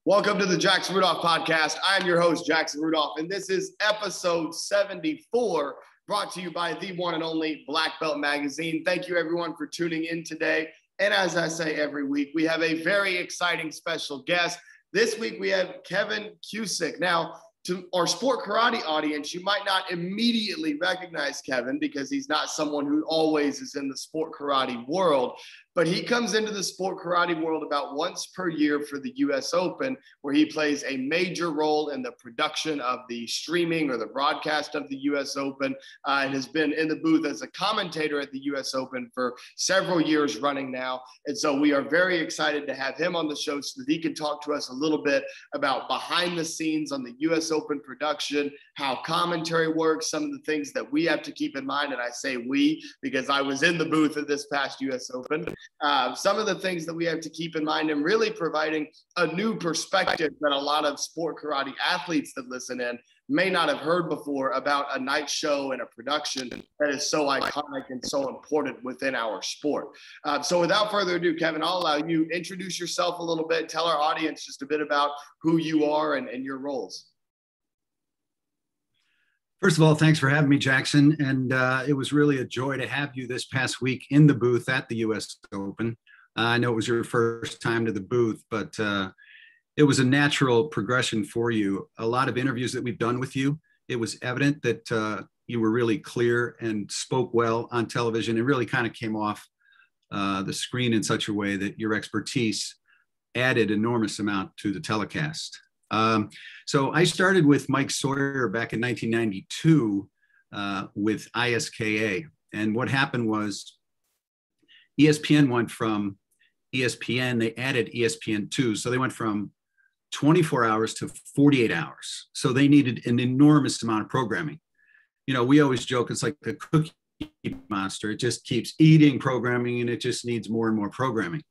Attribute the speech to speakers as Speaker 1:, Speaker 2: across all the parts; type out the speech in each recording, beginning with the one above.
Speaker 1: Welcome to the Jackson Rudolph podcast. I'm your host, Jackson Rudolph, and this is episode 74, brought to you by the one and only Black Belt Magazine. Thank you, everyone, for tuning in today. And as I say every week, we have a very exciting special guest. This week, we have Kevin Cusick. Now, to our sport karate audience, you might not immediately recognize Kevin because he's not someone who always is in the sport karate world, but he comes into the sport karate world about once per year for the US Open, where he plays a major role in the production of the streaming or the broadcast of the US Open, and has been in the booth as a commentator at the US Open for several years running now. And so we are very excited to have him on the show so that he can talk to us a little bit about behind the scenes on the US Open production, how commentary works, some of the things that we have to keep in mind. And I say we because I was in the booth at this past US Open. Some of the things that we have to keep in mind, and really providing a new perspective that a lot of sport karate athletes that listen in may not have heard before about a night show and a production that is so iconic and so important within our sport. So without further ado, Kevin, I'll allow you introduce yourself a little bit, tell our audience just a bit about who you are and your roles.
Speaker 2: First of all, thanks for having me, Jackson. And it was really a joy to have you this past week in the booth at the US Open. I know it was your first time to the booth, but it was a natural progression for you. A lot of interviews that we've done with you, it was evident that you were really clear and spoke well on television. It really kind of came off the screen in such a way that your expertise added enormous amount to the telecast. So I started with Mike Sawyer back in 1992 with ISKA. And what happened was ESPN went from ESPN, they added ESPN2. So they went from 24 hours to 48 hours. So they needed an enormous amount of programming. You know, we always joke, it's like the cookie monster. It just keeps eating programming and it just needs more and more programming.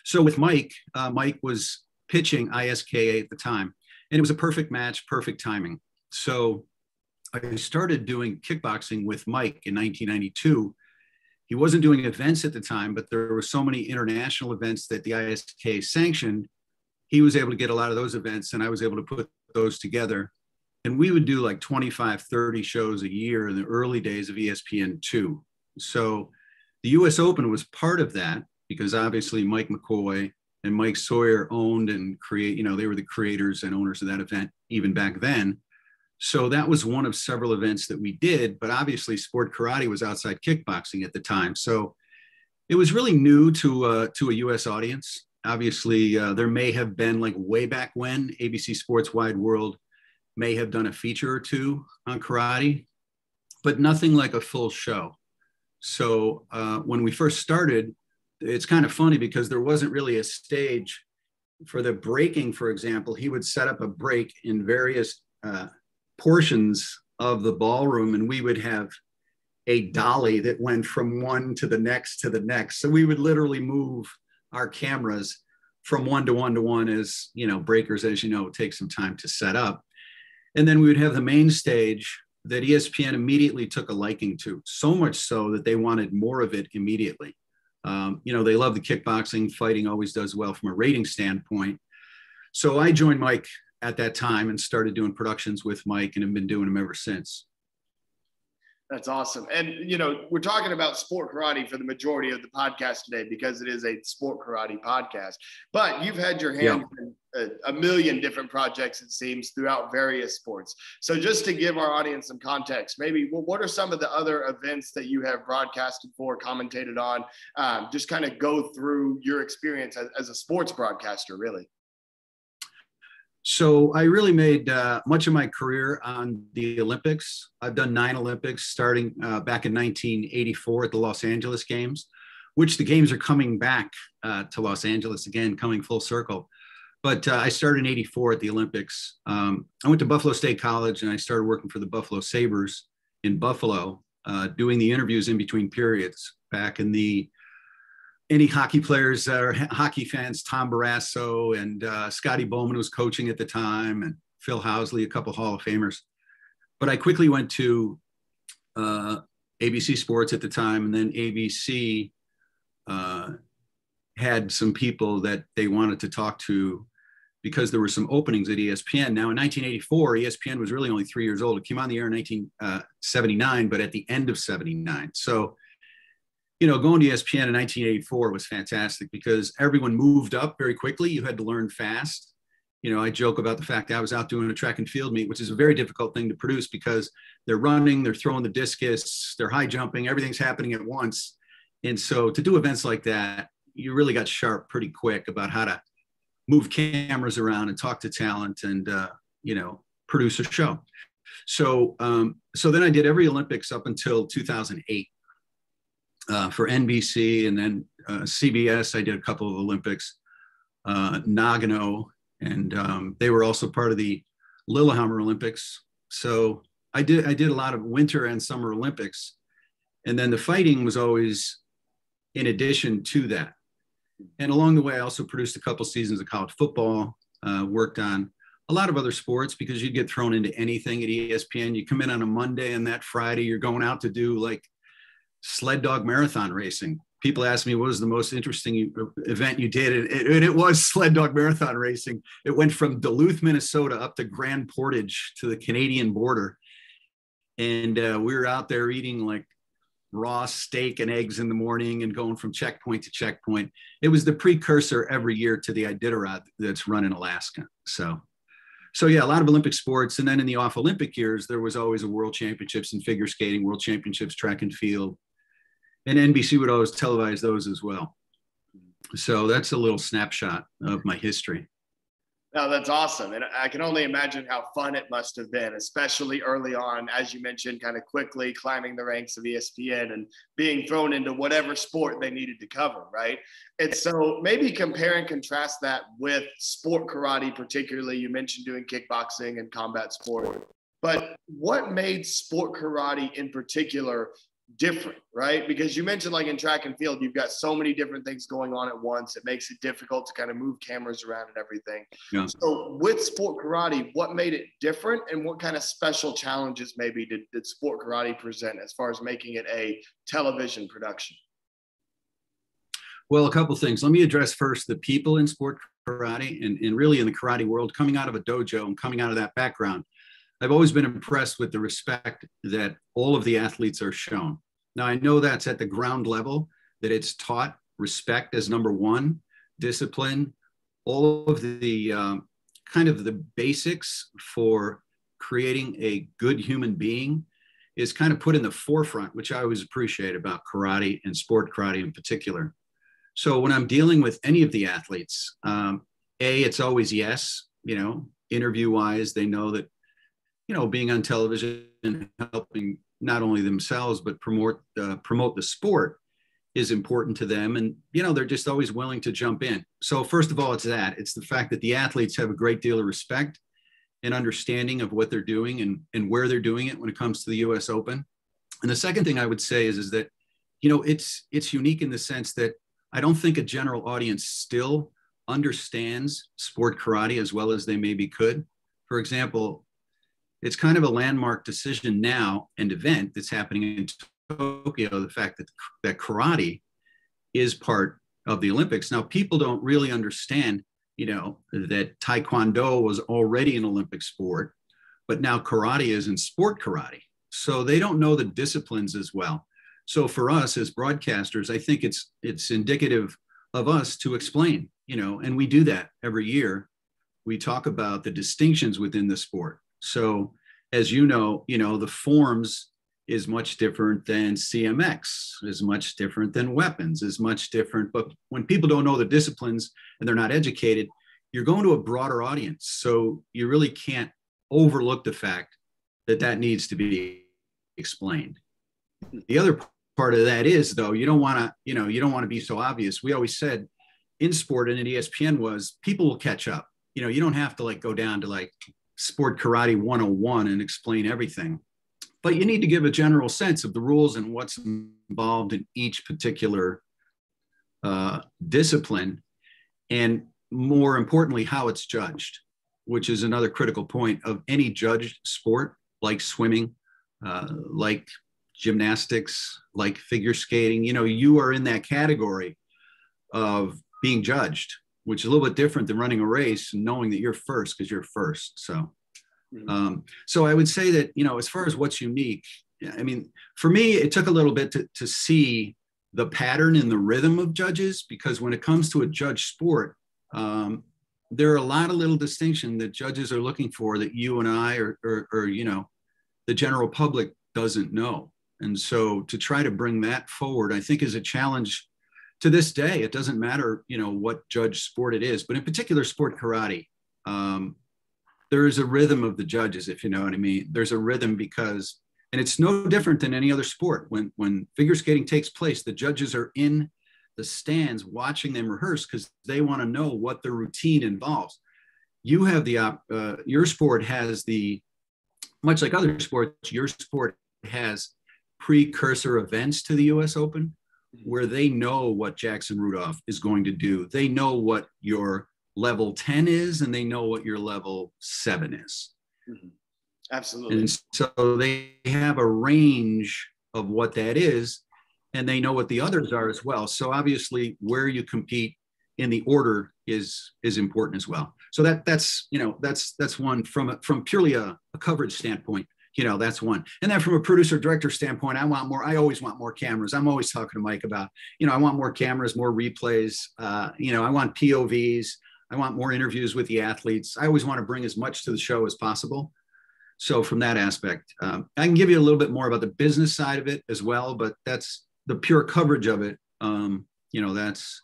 Speaker 2: So with Mike, Mike was pitching ISKA at the time. And it was a perfect match, perfect timing. So I started doing kickboxing with Mike in 1992. He wasn't doing events at the time, but there were so many international events that the ISKA sanctioned. He was able to get a lot of those events and I was able to put those together. And we would do like 25, 30 shows a year in the early days of ESPN2. So the US Open was part of that because obviously Mike McCoy and Mike Sawyer owned and they were the creators and owners of that event even back then. So that was one of several events that we did, but obviously sport karate was outside kickboxing at the time. So it was really new to a US audience. Obviously there may have been, like way back when, ABC Sports Wide World may have done a feature or two on karate, but nothing like a full show. So when we first started, it's kind of funny because there wasn't really a stage for the breaking. For example, he would set up a break in various portions of the ballroom and we would have a dolly that went from one to the next to the next. So we would literally move our cameras from one to one to one as, you know, breakers, as you know, take some time to set up. And then we would have the main stage that ESPN immediately took a liking to, so much so that they wanted more of it immediately. You know, they love the kickboxing. Fighting always does well from a rating standpoint. So I joined Mike at that time and started doing productions with Mike and have been doing them ever since.
Speaker 1: That's awesome. And, you know, we're talking about sport karate for the majority of the podcast today because it is a sport karate podcast. But you've had your hand in a million different projects, it seems, throughout various sports. So just to give our audience some context, maybe what are some of the other events that you have broadcasted for, commentated on? Just kind of go through your experience as a sports broadcaster, really.
Speaker 2: So I really made much of my career on the Olympics. I've done 9 Olympics starting back in 1984 at the Los Angeles Games, which the games are coming back to Los Angeles again, coming full circle. But I started in 84 at the Olympics. I went to Buffalo State College and I started working for the Buffalo Sabres in Buffalo, doing the interviews in between periods back in the any hockey players or hockey fans, Tom Barrasso and Scotty Bowman was coaching at the time, and Phil Housley, a couple Hall of Famers. But I quickly went to ABC Sports at the time, and then ABC had some people that they wanted to talk to because there were some openings at ESPN. Now in 1984, ESPN was really only 3 years old. It came on the air in 1979, but at the end of 79. So, going to ESPN in 1984 was fantastic because everyone moved up very quickly. You had to learn fast. I joke about the fact that I was out doing a track and field meet, which is a very difficult thing to produce because they're running, they're throwing the discus, they're high jumping, everything's happening at once. And so to do events like that, you really got sharp pretty quick about how to move cameras around and talk to talent and, produce a show. So then I did every Olympics up until 2008 for NBC, and then CBS. I did a couple of Olympics, Nagano, and they were also part of the Lillehammer Olympics. So I did a lot of winter and summer Olympics, and then the fighting was always in addition to that. And along the way, I also produced a couple seasons of college football, worked on a lot of other sports because you get thrown into anything at ESPN. You come in on a Monday and that Friday, you're going out to do like sled dog marathon racing. People ask me, what was the most interesting event you did? And it was sled dog marathon racing. It went from Duluth, Minnesota up to Grand Portage to the Canadian border. And we were out there eating like raw steak and eggs in the morning and going from checkpoint to checkpoint. It was the precursor every year to the Iditarod that's run in Alaska. So yeah, a lot of Olympic sports. And then in the off Olympic years, there was always a world championships in figure skating, world championships, track and field. And NBC would always televise those as well. So that's a little snapshot of my history.
Speaker 1: No, that's awesome. And I can only imagine how fun it must have been, especially early on, as you mentioned, kind of quickly climbing the ranks of ESPN and being thrown into whatever sport they needed to cover, right? And so maybe compare and contrast that with sport karate, particularly. You mentioned doing kickboxing and combat sport, but what made sport karate in particular different, right? Because you mentioned like in track and field, you've got so many different things going on at once. It makes it difficult to kind of move cameras around and everything. Yeah. So with sport karate, what made it different and what kind of special challenges maybe did sport karate present as far as making it a television production?
Speaker 2: Well, a couple of things. Let me address first the people in sport karate and really in the karate world, coming out of a dojo and coming out of that background. I've always been impressed with the respect that all of the athletes are shown. Now, I know that's at the ground level, that it's taught respect as number one, discipline, all of the kind of the basics for creating a good human being is kind of put in the forefront, which I always appreciate about karate and sport karate in particular. So when I'm dealing with any of the athletes, it's always yes, interview wise, they know that being on television and helping not only themselves, but promote the sport is important to them. And, they're just always willing to jump in. So first of all, it's the fact that the athletes have a great deal of respect and understanding of what they're doing and where they're doing it when it comes to the US Open. And the second thing I would say is that, it's unique in the sense that I don't think a general audience still understands sport karate as well as they maybe could. For example, it's kind of a landmark decision now and event that's happening in Tokyo, the fact that karate is part of the Olympics. Now, people don't really understand, that Taekwondo was already an Olympic sport, but now karate is in sport karate. So they don't know the disciplines as well. So for us as broadcasters, I think it's indicative of us to explain, and we do that every year. We talk about the distinctions within the sport. So as the forms is much different than CMX, is much different than weapons, is much different. But when people don't know the disciplines and they're not educated, you're going to a broader audience. So you really can't overlook the fact that needs to be explained. The other part of that is, though, you don't want to be so obvious. We always said in sport and at ESPN was people will catch up. You don't have to go down to Sport Karate 101 and explain everything, but you need to give a general sense of the rules and what's involved in each particular discipline, and more importantly, how it's judged, which is another critical point of any judged sport, like swimming, like gymnastics, like figure skating. You are in that category of being judged, which is a little bit different than running a race and knowing that you're first because you're first. So, so I would say that, as far as what's unique, I mean, for me, it took a little bit to see the pattern and the rhythm of judges, because when it comes to a judge sport, there are a lot of little distinction that judges are looking for that you and I or the general public doesn't know. And so to try to bring that forward, I think is a challenge to this day. It doesn't matter, what judge sport it is, but in particular sport karate, there is a rhythm of the judges, if you know what I mean. There's a rhythm because, and it's no different than any other sport. When figure skating takes place, the judges are in the stands watching them rehearse because they want to know what the routine involves. You have your sport has much like other sports, your sport has precursor events to the US Open where they know what Jackson Rudolph is going to do. They know what your level 10 is, and they know what your level 7 is.
Speaker 1: Absolutely.
Speaker 2: And so they have a range of what that is, and they know what the others are as well. So obviously where you compete in the order is important as well. So that's one from purely a coverage standpoint. That's one. And then from a producer director standpoint, I always want more cameras. I'm always talking to Mike about, I want more cameras, more replays. I want POVs. I want more interviews with the athletes. I always want to bring as much to the show as possible. So from that aspect, I can give you a little bit more about the business side of it as well, but that's the pure coverage of it. That's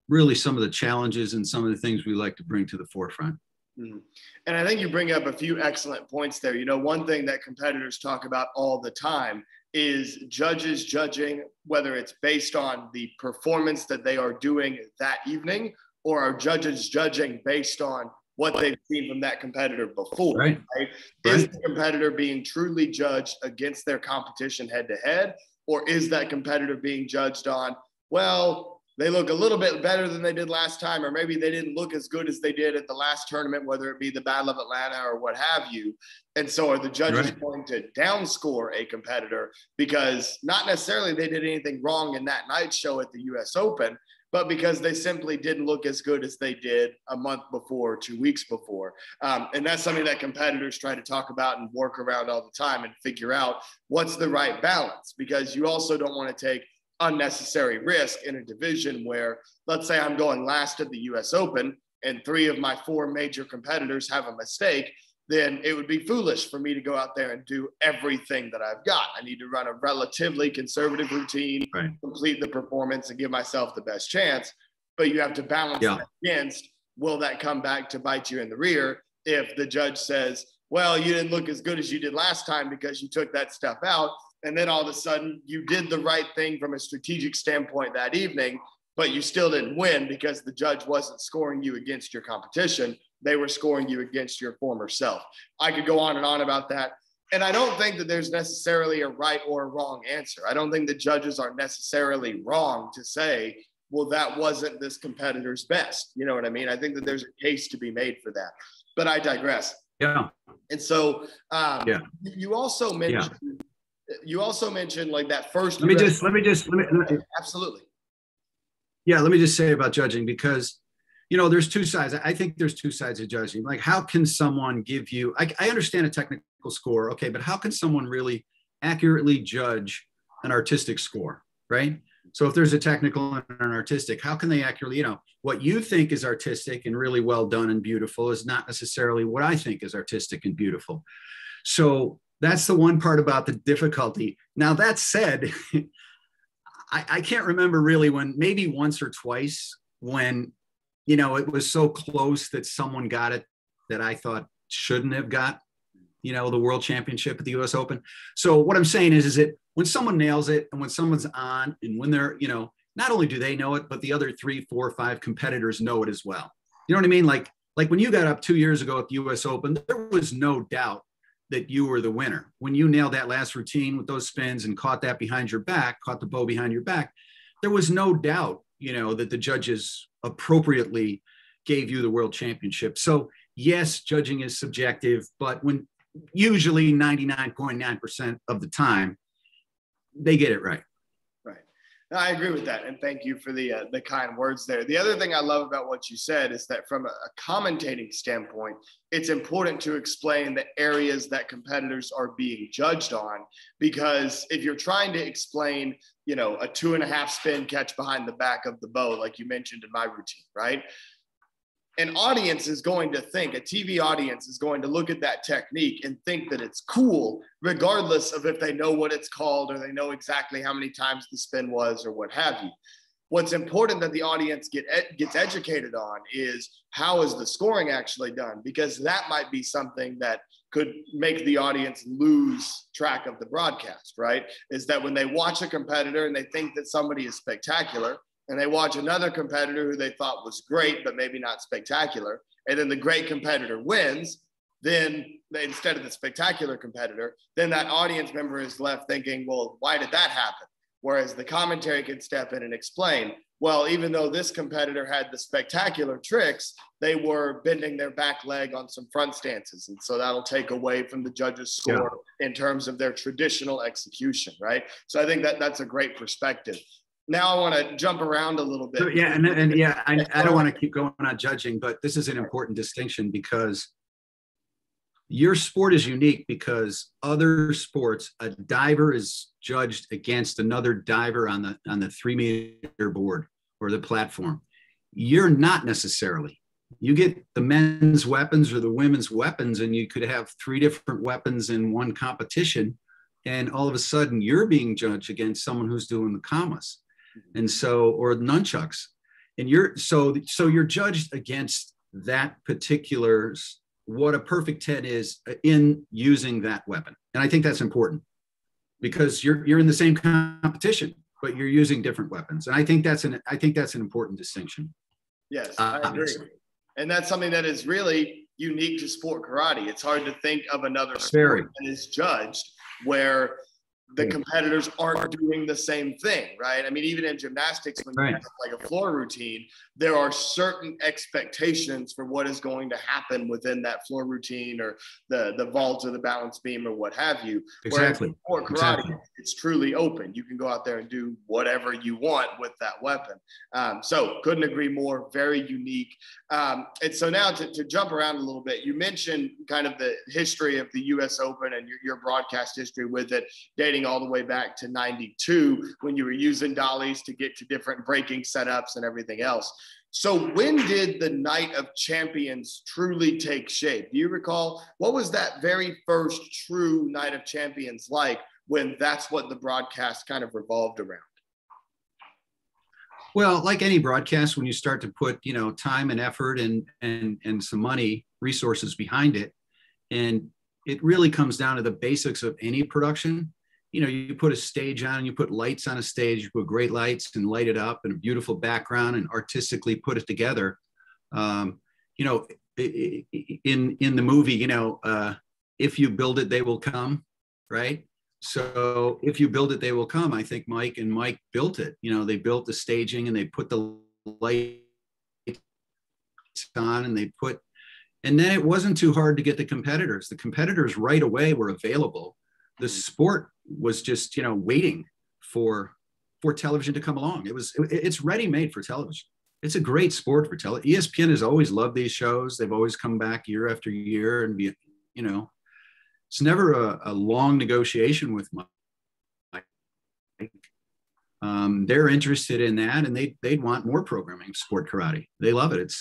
Speaker 2: really some of the challenges and some of the things we like to bring to the forefront.
Speaker 1: And I think you bring up a few excellent points there. One thing that competitors talk about all the time is judges judging, whether it's based on the performance that they are doing that evening, or are judges judging based on what they've seen from that competitor before. Right? Is the competitor being truly judged against their competition head to head, or is that competitor being judged on, well, they look a little bit better than they did last time, or maybe they didn't look as good as they did at the last tournament, whether it be the Battle of Atlanta or what have you. And so are the judges going to downscore a competitor because not necessarily they did anything wrong in that night's show at the US Open, but because they simply didn't look as good as they did a month before, 2 weeks before. And that's something that competitors try to talk about and work around all the time and figure out what's the right balance, because you also don't want to take unnecessary risk in a division where, let's say I'm going last at the US Open and 3 of my 4 major competitors have a mistake, then it would be foolish for me to go out there and do everything that I've got. I need to run a relatively conservative routine, complete the performance, and give myself the best chance. But you have to balance that against, will that come back to bite you in the rear if the judge says, well, you didn't look as good as you did last time because you took that stuff out, and then all of a sudden you did the right thing from a strategic standpoint that evening, but you still didn't win because the judge wasn't scoring you against your competition. They were scoring you against your former self. I could go on and on about that. And I don't think that there's necessarily a right or a wrong answer. I don't think the judges are necessarily wrong to say, well, that wasn't this competitor's best. You know what I mean? I think that there's a case to be made for that, but I digress.
Speaker 2: Yeah.
Speaker 1: And so you also mentioned like that first.
Speaker 2: Let me
Speaker 1: absolutely.
Speaker 2: Yeah. Let me just say about judging, because there's 2 sides. I think there's 2 sides of judging. Like, how can someone give you, I understand a technical score. Okay. But how can someone really accurately judge an artistic score? Right. So if there's a technical and an artistic, how can they accurately, what you think is artistic and really well done and beautiful is not necessarily what I think is artistic and beautiful. So that's the one part about the difficulty. Now, that said, I can't remember really when, maybe once or twice when, it was so close that someone got it that I thought shouldn't have got, the world championship at the US Open. So what I'm saying is that when someone nails it and when someone's on and when they're, not only do they know it, but the other 3, 4, 5 competitors know it as well. You know what I mean? Like when you got up 2 years ago at the US Open, there was no doubt that you were the winner. When you nailed that last routine with those spins and caught that behind your back, caught the bow behind your back, there was no doubt, that the judges appropriately gave you the world championship. So yes, judging is subjective, but when usually 99.9% of the time, they get it right.
Speaker 1: Right. I agree with that. And thank you for the kind words there. The other thing I love about what you said is that from a commentating standpoint, it's important to explain the areas that competitors are being judged on, because if you're trying to explain, a 2.5 spin catch behind the back of the bow, like you mentioned in my routine, right? An audience is going to think, a TV audience is going to look at that technique and think that it's cool, regardless of if they know what it's called or they know exactly how many times the spin was or what have you. What's important that the audience gets educated on is how is the scoring actually done, because that might be something that could make the audience lose track of the broadcast, right? Is that when they watch a competitor and they think that somebody is spectacular, and they watch another competitor who they thought was great, but maybe not spectacular, and then the great competitor wins, then instead of the spectacular competitor, then that audience member is left thinking, well, why did that happen? Whereas the commentary can step in and explain, well, even though this competitor had the spectacular tricks, they were bending their back leg on some front stances. And so that'll take away from the judge's score in terms of their traditional execution, right? So I think that's a great perspective. Now I want to jump around a little bit.
Speaker 2: So, I don't want to keep going on judging, but this is an important distinction, because your sport is unique, because other sports, a diver is judged against another diver on the 3-meter board or the platform. You're not necessarily. You get the men's weapons or the women's weapons, and you could have 3 different weapons in one competition, and all of a sudden you're being judged against someone who's doing the commas. And so, or nunchucks, and you're judged against that particular, what a perfect 10 is in using that weapon. And I think that's important, because you're in the same competition, but you're using different weapons. And I think that's an important distinction.
Speaker 1: Yes, I agree. And that's something that is really unique to sport karate. It's hard to think of another sport that is judged where the competitors aren't doing the same thing, right? I mean, even in gymnastics, when you have like a floor routine, there are certain expectations for what is going to happen within that floor routine, or the vault or the balance beam or what have you.
Speaker 2: Exactly.
Speaker 1: Whereas in karate, it's truly open. You can go out there and do whatever you want with that weapon. So couldn't agree more. Very unique. And so now to jump around a little bit, you mentioned kind of the history of the U.S. Open and your broadcast history with it, dating all the way back to 92, when you were using dollies to get to different breaking setups and everything else. So when did the Night of Champions truly take shape? Do you recall, what was that very first true Night of Champions like, when that's what the broadcast kind of revolved around?
Speaker 2: Well, like any broadcast, when you start to put, time and effort and some money, resources behind it, and it really comes down to the basics of any production. You put a stage on, you put lights on a stage, you put great lights and light it up, and a beautiful background, and artistically put it together. In the movie, if you build it, they will come, right? So if you build it, they will come. I think Mike built it. They built the staging, and they put the lights on, and then it wasn't too hard to get the competitors. The competitors right away were available. The sport was just, waiting for television to come along. It's ready made for television. It's a great sport for television. ESPN has always loved these shows. They've always come back year after year, and it's never a long negotiation with Mike. They're interested in that, and they'd want more programming of sport karate. They love it.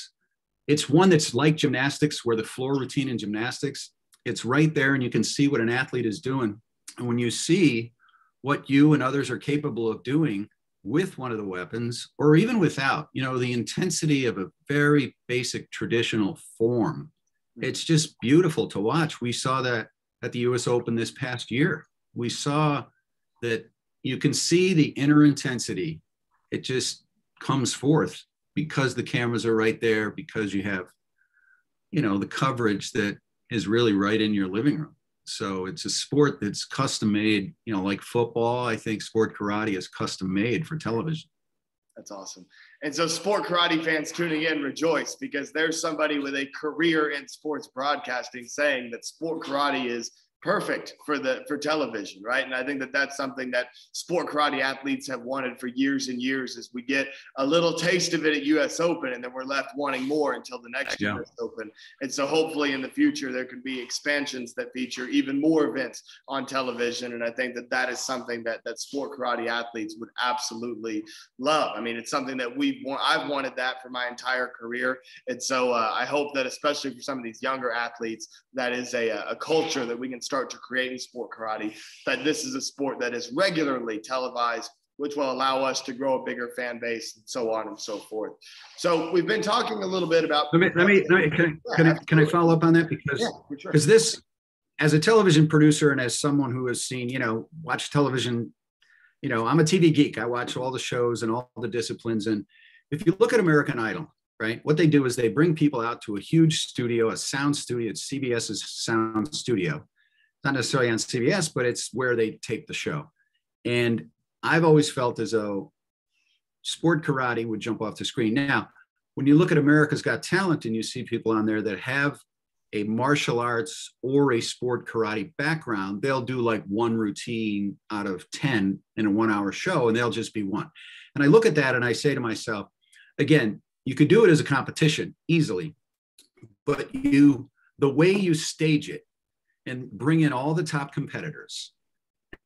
Speaker 2: It's one that's like gymnastics, where the floor routine in gymnastics, it's right there, and you can see what an athlete is doing. And when you see what you and others are capable of doing with one of the weapons, or even without, the intensity of a very basic traditional form, it's just beautiful to watch. We saw that at the US Open this past year. We saw that you can see the inner intensity. It just comes forth because the cameras are right there, because you have, the coverage that is really right in your living room. So it's a sport that's custom made, like football. I think sport karate is custom made for television.
Speaker 1: That's awesome. And so sport karate fans tuning in, rejoice, because there's somebody with a career in sports broadcasting saying that sport karate is perfect for television, right? And I think that that's something that sport karate athletes have wanted for years and years, is we get a little taste of it at US Open and then we're left wanting more until the next US Open. And so hopefully in the future there could be expansions that feature even more events on television. And I think that that is something that sport karate athletes would absolutely love. I mean, it's something that I've wanted that for my entire career. And so I hope that especially for some of these younger athletes, that is a culture that we can start to create in sport karate, that this is a sport that is regularly televised, which will allow us to grow a bigger fan base and so on and so forth. So we've been talking a little bit about.
Speaker 2: Can I follow up on that? Because this, as a television producer and as someone who has seen, watch television, I'm a TV geek. I watch all the shows and all the disciplines. And if you look at American Idol, right, what they do is they bring people out to a huge studio, a sound studio. It's CBS's sound studio. Not necessarily on CBS, but it's where they tape the show. And I've always felt as though sport karate would jump off the screen. Now, when you look at America's Got Talent and you see people on there that have a martial arts or a sport karate background, they'll do like one routine out of 10 in a 1-hour show, and they'll just be one. And I look at that and I say to myself, again, you could do it as a competition easily, but the way you stage it and bring in all the top competitors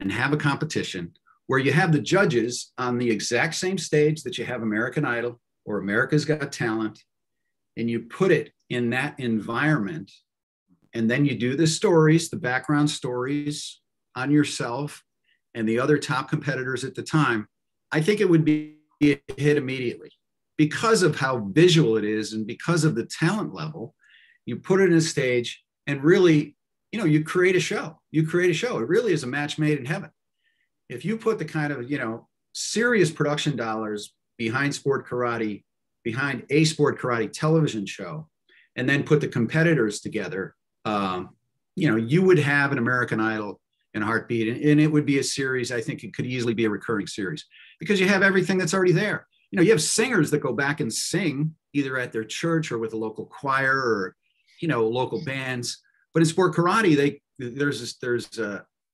Speaker 2: and have a competition where you have the judges on the exact same stage that you have American Idol or America's Got Talent, and you put it in that environment, and then you do the stories, the background stories on yourself and the other top competitors at the time, I think it would be a hit immediately because of how visual it is and because of the talent level. You put it in a stage and really, you create a show. You create a show. It really is a match made in heaven. If you put the kind of, serious production dollars behind sport karate, behind a sport karate television show, and then put the competitors together, you would have an American Idol in a heartbeat. And it would be a series. I think it could easily be a recurring series because you have everything that's already there. You have singers that go back and sing either at their church or with a local choir or, local bands. But in sport karate, there's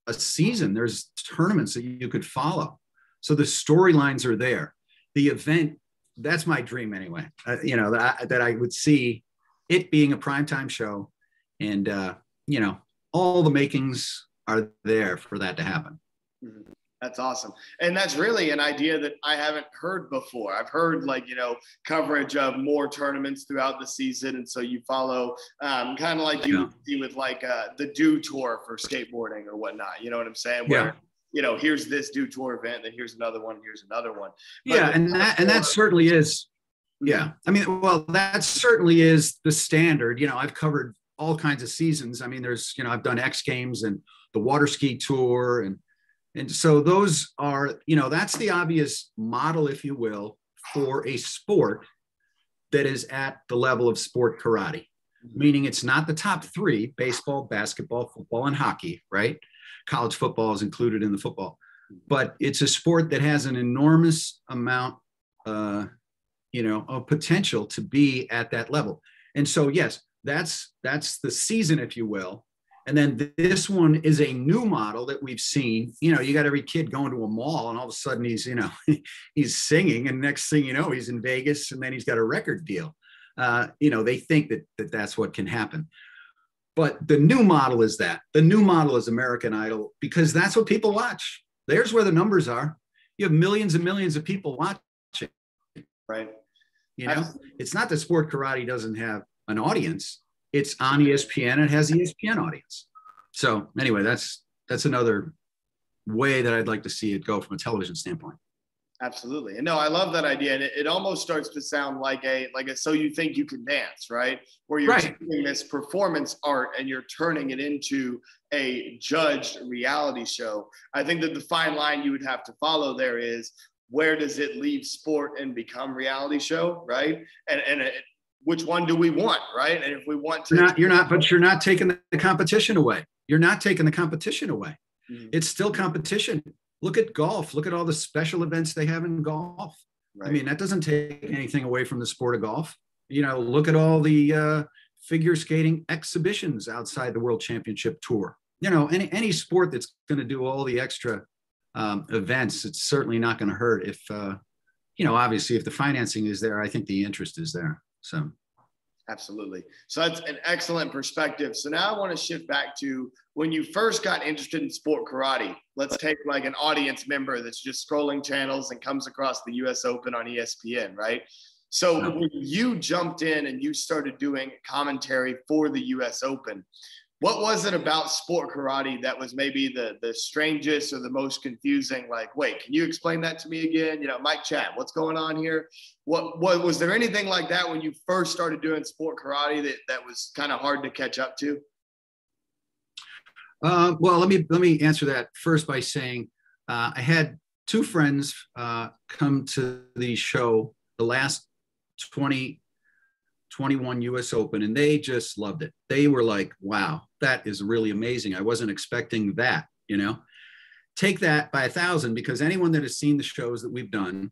Speaker 2: a season, there's tournaments that you could follow. So the storylines are there. The event, that's my dream anyway, that I would see it being a primetime show. And, all the makings are there for that to happen.
Speaker 1: Mm-hmm. That's awesome. And that's really an idea that I haven't heard before. I've heard coverage of more tournaments throughout the season. And so you follow kind of like you would see with the Do Tour for skateboarding or whatnot. You know what I'm saying? Where, here's this Do Tour event, then here's another one, here's another one. But
Speaker 2: that certainly is. Yeah. I mean, well, that certainly is the standard. I've covered all kinds of seasons. I mean, there's, I've done X Games and the water ski tour and so those are, that's the obvious model, if you will, for a sport that is at the level of sport karate, meaning it's not the top three: baseball, basketball, football, and hockey, right? College football is included in the football, but it's a sport that has an enormous amount, of potential to be at that level. And so, yes, that's the season, if you will. And then this one is a new model that we've seen. You got every kid going to a mall and all of a sudden he's, he's singing, and next thing you know, he's in Vegas and then he's got a record deal. They think that that's what can happen. But the new model is that. The new model is American Idol because that's what people watch. There's where the numbers are. You have millions and millions of people watching.
Speaker 1: Right.
Speaker 2: It's not that sport karate doesn't have an audience. It's on ESPN. It has ESPN audience. So anyway, that's another way that I'd like to see it go from a television standpoint.
Speaker 1: Absolutely. And no, I love that idea. And it almost starts to sound like a So You Think You Can Dance, right? Where you're taking this performance art and you're turning it into a judged reality show. I think that the fine line you would have to follow there is, where does it leave sport and become reality show, right? And which one do we want, right? And if we want to,
Speaker 2: you're not taking the competition away. You're not taking the competition away. Mm-hmm. It's still competition. Look at golf. Look at all the special events they have in golf. Right. I mean, that doesn't take anything away from the sport of golf. Look at all the figure skating exhibitions outside the World Championship Tour. any sport that's going to do all the extra events, it's certainly not going to hurt if, obviously if the financing is there, I think the interest is there. So.
Speaker 1: Absolutely. So that's an excellent perspective. So now I want to shift back to when you first got interested in sport karate. Let's take like an audience member that's just scrolling channels and comes across the US Open on ESPN, right? So when you jumped in and you started doing commentary for the US Open, what was it about sport karate that was maybe the strangest or the most confusing? Like, wait, can you explain that to me again? Mike Chat, what's going on here? What was there anything like that when you first started doing sport karate that was kind of hard to catch up to?
Speaker 2: Well, let me answer that first by saying I had two friends come to the show, the last 2021 US Open, and they just loved it. They were like, wow, that is really amazing. I wasn't expecting that, Take that by 1,000, because anyone that has seen the shows that we've done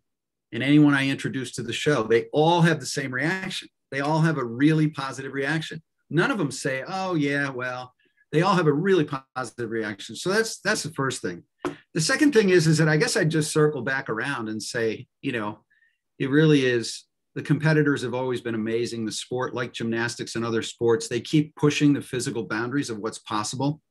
Speaker 2: and anyone I introduced to the show, they all have the same reaction. They all have a really positive reaction. None of them say, oh yeah, well, they all have a really positive reaction. So that's the first thing. The second thing is that I guess I'd just circle back around and say, it really is, the competitors have always been amazing. The sport, like gymnastics and other sports, they keep pushing the physical boundaries of what's possible.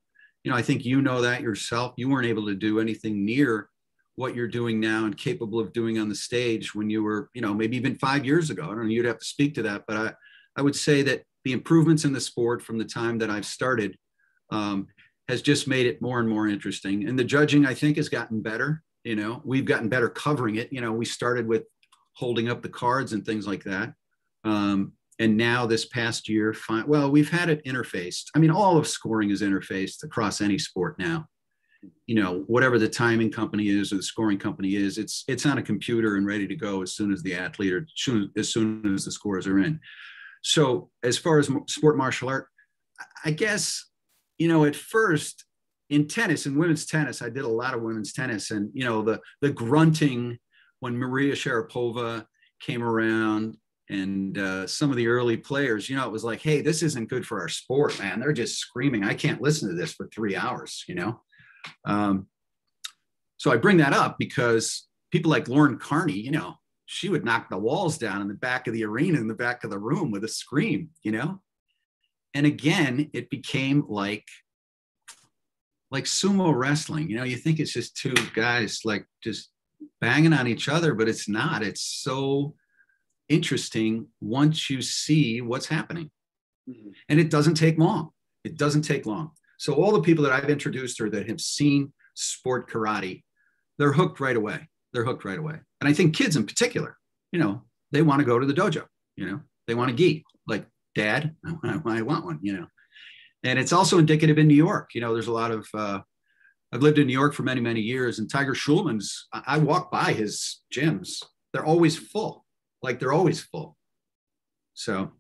Speaker 2: I think that yourself. You weren't able to do anything near what you're doing now and capable of doing on the stage when you were, maybe even 5 years ago. I don't know, you'd have to speak to that, but I would say that the improvements in the sport from the time that I've started has just made it more and more interesting. And the judging, I think, has gotten better. We've gotten better covering it. We started with holding up the cards and things like that. And now this past year, we've had it interfaced. I mean, all of scoring is interfaced across any sport now. Whatever the timing company is or the scoring company is, it's on a computer and ready to go as soon as the athlete or as soon as the scores are in. So as far as sport martial art, I guess, at first in tennis and women's tennis, I did a lot of women's tennis, and, the grunting when Maria Sharapova came around and some of the early players, it was like, hey, this isn't good for our sport, man. They're just screaming. I can't listen to this for 3 hours, So I bring that up because people like Lauren Carney, she would knock the walls down in the back of the arena, in the back of the room with a scream, And again, it became like sumo wrestling. You think it's just two guys like just banging on each other, but it's not. It's so interesting once you see what's happening. Mm-hmm. And it doesn't take long. So all the people that I've introduced or that have seen sport karate, they're hooked right away. And I think kids in particular, they want to go to the dojo, they want to gi, like, Dad, I want one, And it's also indicative in New York. There's a lot of, I've lived in New York for many, many years, and Tiger Schulman's, I walk by his gyms. They're always full. So.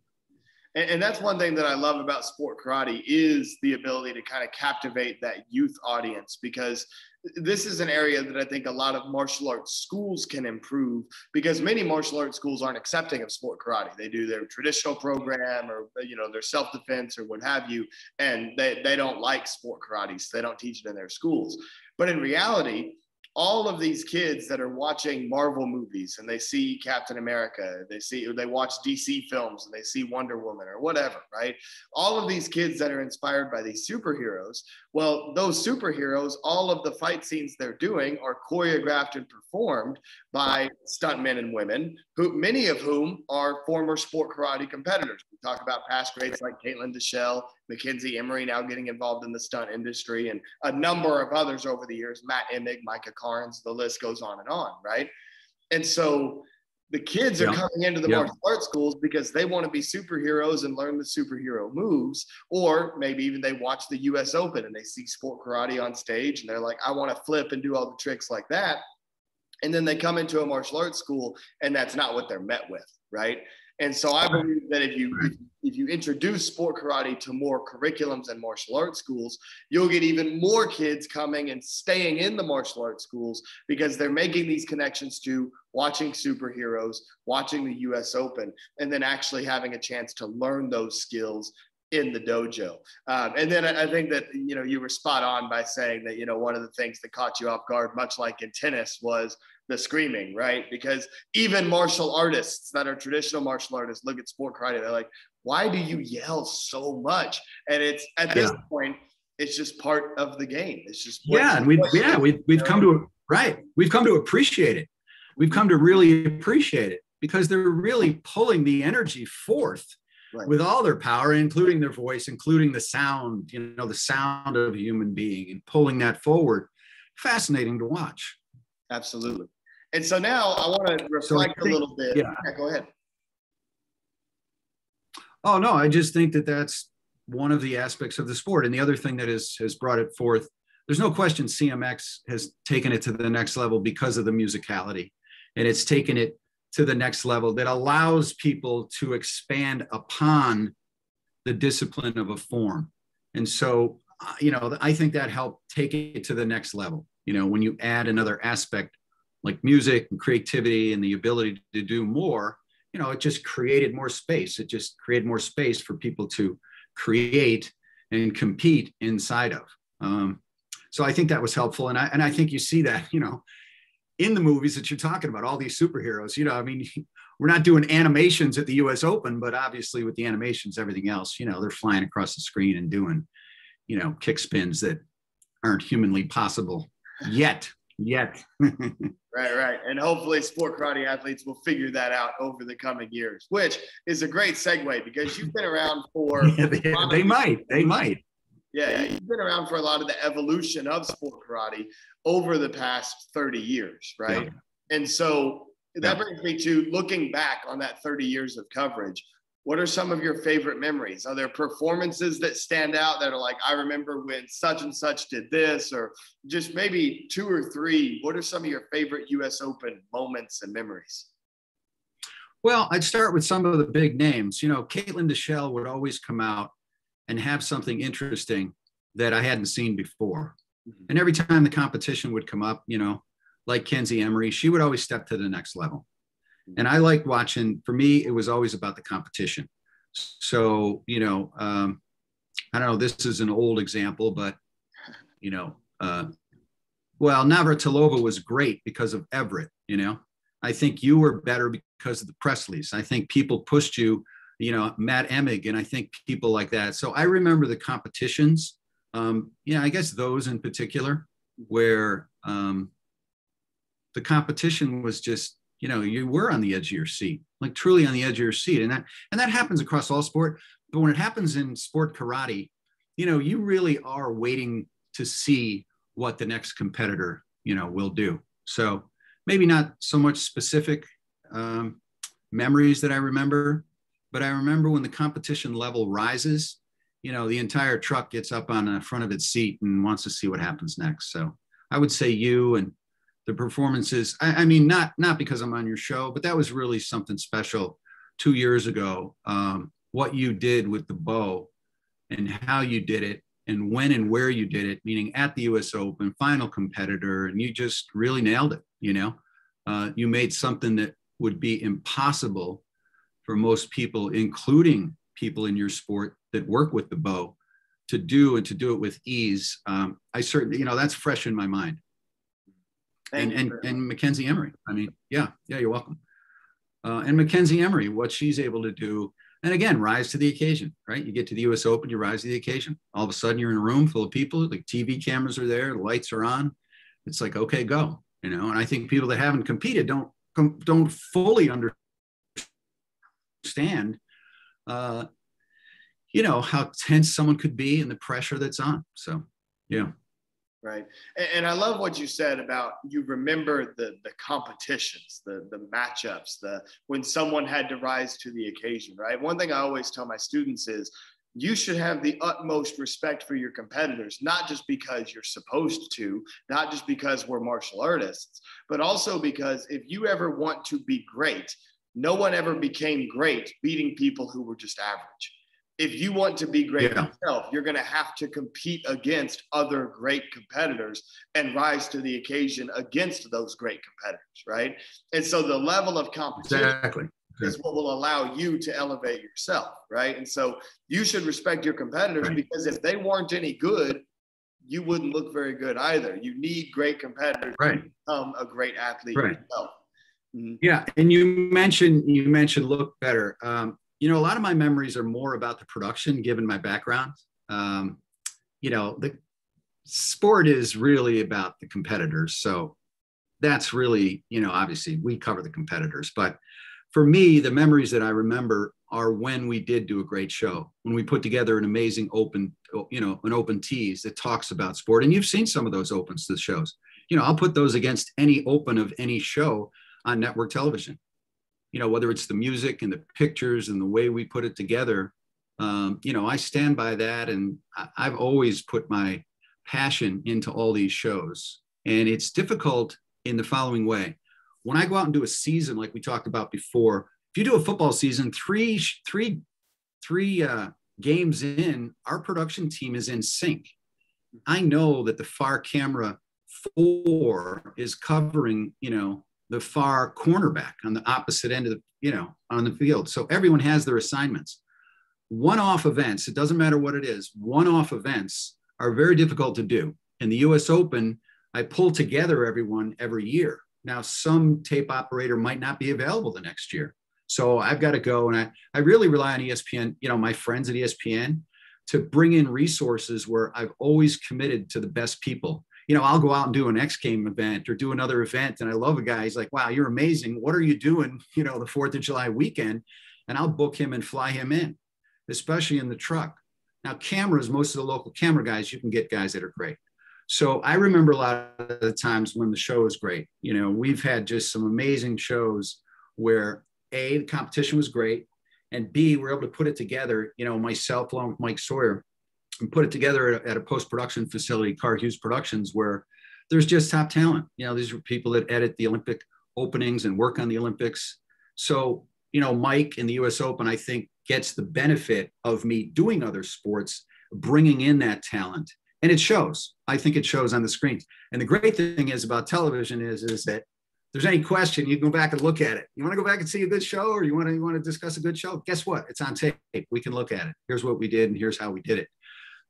Speaker 1: And that's one thing that I love about sport karate is the ability to kind of captivate that youth audience, because this is an area that I think a lot of martial arts schools can improve, because many martial arts schools aren't accepting of sport karate. They do their traditional program or, their self-defense or what have you, and they don't like sport karate, so they don't teach it in their schools. But in reality, all of these kids that are watching Marvel movies and they see Captain America, they watch DC films and they see Wonder Woman or whatever, right? All of these kids that are inspired by these superheroes, well, those superheroes, all of the fight scenes they're doing are choreographed and performed by stuntmen and women, many of whom are former sport karate competitors. We talk about past greats like Caitlin Deschelle, Mackenzie Emery now getting involved in the stunt industry, and a number of others over the years, Matt Emig, Micah Carnes, the list goes on, right? And so the kids are coming into the martial arts schools because they want to be superheroes and learn the superhero moves, or maybe even they watch the US Open and they see sport karate on stage and they're like, I want to flip and do all the tricks like that. And then they come into a martial arts school and that's not what they're met with, right? And so I believe that if you introduce sport karate to more curriculums and martial arts schools, you'll get even more kids coming and staying in the martial arts schools because they're making these connections to watching superheroes, watching the US Open, and then actually having a chance to learn those skills in the dojo. And then I think that, you were spot on by saying that, one of the things that caught you off guard, much like in tennis, was the screaming, right? Because even martial artists that are traditional martial artists look at sport karate, they're like, why do you yell so much? And it's at this point, it's just part of the game. It's just
Speaker 2: and we've come to We've come to appreciate it. We've come to really appreciate it because they're really pulling the energy forth with all their power, including their voice, including the sound, the sound of a human being, and pulling that forward. Fascinating to watch.
Speaker 1: Absolutely. And so now I want to reflect a little bit. Yeah, go ahead.
Speaker 2: Oh, no, I just think that that's one of the aspects of the sport. And the other thing that has brought it forth, there's no question CMX has taken it to the next level because of the musicality. And it's taken it to the next level that allows people to expand upon the discipline of a form. And so, I think that helped take it to the next level. When you add another aspect like music and creativity and the ability to do more, it just created more space. It just created more space for people to create and compete inside of. So I think that was helpful. And I think you see that, in the movies that you're talking about, all these superheroes, we're not doing animations at the US Open, but obviously with the animations, everything else, they're flying across the screen and doing, kick spins that aren't humanly possible yet.
Speaker 1: Right. And hopefully sport karate athletes will figure that out over the coming years, which is a great segue because you've been around for
Speaker 2: they might.
Speaker 1: Yeah, you've been around for a lot of the evolution of sport karate over the past 30 years, right? Yeah. And so that brings me to looking back on that 30 years of coverage. What are some of your favorite memories? Are there performances that stand out that are like, I remember when such and such did this, or just maybe 2 or 3? What are some of your favorite US Open moments and memories?
Speaker 2: Well, I'd start with some of the big names. Caitlin Deschelle would always come out and have something interesting that I hadn't seen before. Mm-hmm. And every time the competition would come up, like Kenzie Emery, she would always step to the next level. And I liked watching. For me, it was always about the competition. So, I don't know, this is an old example, but, Navratilova was great because of Everett, I think you were better because of the Presleys. I think people pushed you, Matt Emig, and I think people like that. So I remember the competitions, I guess those in particular, where the competition was just, you were on the edge of your seat, like truly on the edge of your seat. And that happens across all sport. But when it happens in sport karate, you really are waiting to see what the next competitor, will do. So maybe not so much specific memories that I remember, but I remember when the competition level rises, the entire truck gets up on the front of its seat and wants to see what happens next. So I would say you and the performances, I mean, not because I'm on your show, but that was really something special 2 years ago. What you did with the bow and how you did it and when and where you did it, meaning at the US Open, final competitor, and you just really nailed it. You made something that would be impossible for most people, including people in your sport that work with the bow, to do, and to do it with ease. I certainly, that's fresh in my mind. And Mackenzie Emery. I mean, yeah, you're welcome. And Mackenzie Emery, what she's able to do, and again, rise to the occasion, right? You get to the US Open, you rise to the occasion. All of a sudden you're in a room full of people, like TV cameras are there, the lights are on. It's like, okay, go, and I think people that haven't competed don't fully understand, how tense someone could be and the pressure that's on. So, yeah.
Speaker 1: Right. And I love what you said about you remember the competitions, the matchups, when someone had to rise to the occasion, right? One thing I always tell my students is you should have the utmost respect for your competitors, not just because you're supposed to, not just because we're martial artists, but also because if you ever want to be great, no one ever became great beating people who were just average. If you want to be great yourself, you're going to have to compete against other great competitors and rise to the occasion against those great competitors, right? And so the level of competition is what will allow you to elevate yourself, right? And so you should respect your competitors, because if they weren't any good, you wouldn't look very good either. You need great competitors to become a great athlete yourself. Mm-hmm.
Speaker 2: Yeah, and you mentioned look better. You know, a lot of my memories are more about the production, given my background. You know, the sport is really about the competitors. So that's really, you know, obviously we cover the competitors. But for me, the memories that I remember are when we did do a great show, when we put together an amazing open, you know, an open tease that talks about sport. And you've seen some of those opens to the shows. You know, I'll put those against any open of any show on network television. You know, whether it's the music and the pictures and the way we put it together, you know, I stand by that. And I've always put my passion into all these shows. And it's difficult in the following way. When I go out and do a season, like we talked about before, if you do a football season, three games in, our production team is in sync. I know that the far camera 4 is covering, you know, the far cornerback on the opposite end of the, you know, on the field. So everyone has their assignments. One-off events, it doesn't matter what it is, one-off events are very difficult to do. In the US Open, I pull together everyone every year. Now, some tape operator might not be available the next year. So I've got to go, and I really rely on ESPN, you know, my friends at ESPN, to bring in resources where I've always committed to the best people. You know, I'll go out and do an X Game event or do another event, and I love a guy. He's like, wow, you're amazing. What are you doing, you know, the 4th of July weekend? And I'll book him and fly him in, especially in the truck. Now, cameras, most of the local camera guys, you can get guys that are great. So I remember a lot of the times when the show is great. You know, we've had just some amazing shows where A, the competition was great, and B, we're able to put it together, you know, myself along with Mike Sawyer, and put it together at a post-production facility, Carr Hughes Productions, where there's just top talent. You know, these are people that edit the Olympic openings and work on the Olympics. So, you know, Mike in the US Open, I think, gets the benefit of me doing other sports, bringing in that talent. And it shows. I think it shows on the screens. And the great thing is about television is that if there's any question, you can go back and look at it. You want to go back and see a good show, or you want to discuss a good show? Guess what? It's on tape. We can look at it. Here's what we did, and here's how we did it.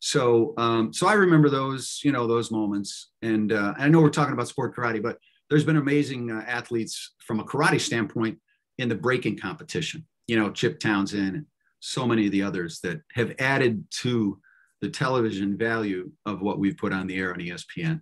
Speaker 2: So, so I remember those, you know, those moments. And I know we're talking about sport karate, but there's been amazing athletes from a karate standpoint in the breaking competition. You know, Chip Townsend and so many of the others that have added to the television value of what we've put on the air on ESPN.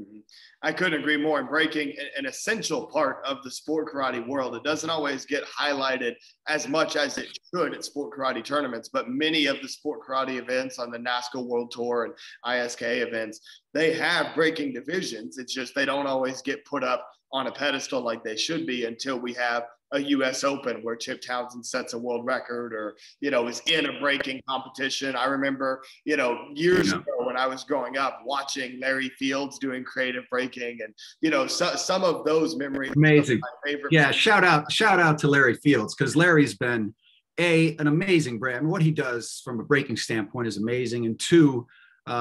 Speaker 1: Mm-hmm. I couldn't agree more. And breaking, an essential part of the sport karate world. It doesn't always get highlighted as much as it should at sport karate tournaments, but many of the sport karate events on the NASCAR World Tour and ISK events, they have breaking divisions. It's just they don't always get put up on a pedestal like they should be until we have a US Open where Chip Townsend sets a world record, or, you know, is in a breaking competition. I remember, you know, years ago when I was growing up watching Larry Fields doing creative breaking, and, you know, some of those memories.
Speaker 2: Amazing.
Speaker 1: My favorite.
Speaker 2: Yeah. Shout out to Larry Fields, because Larry's been an amazing brand. I mean, what he does from a breaking standpoint is amazing. And 2,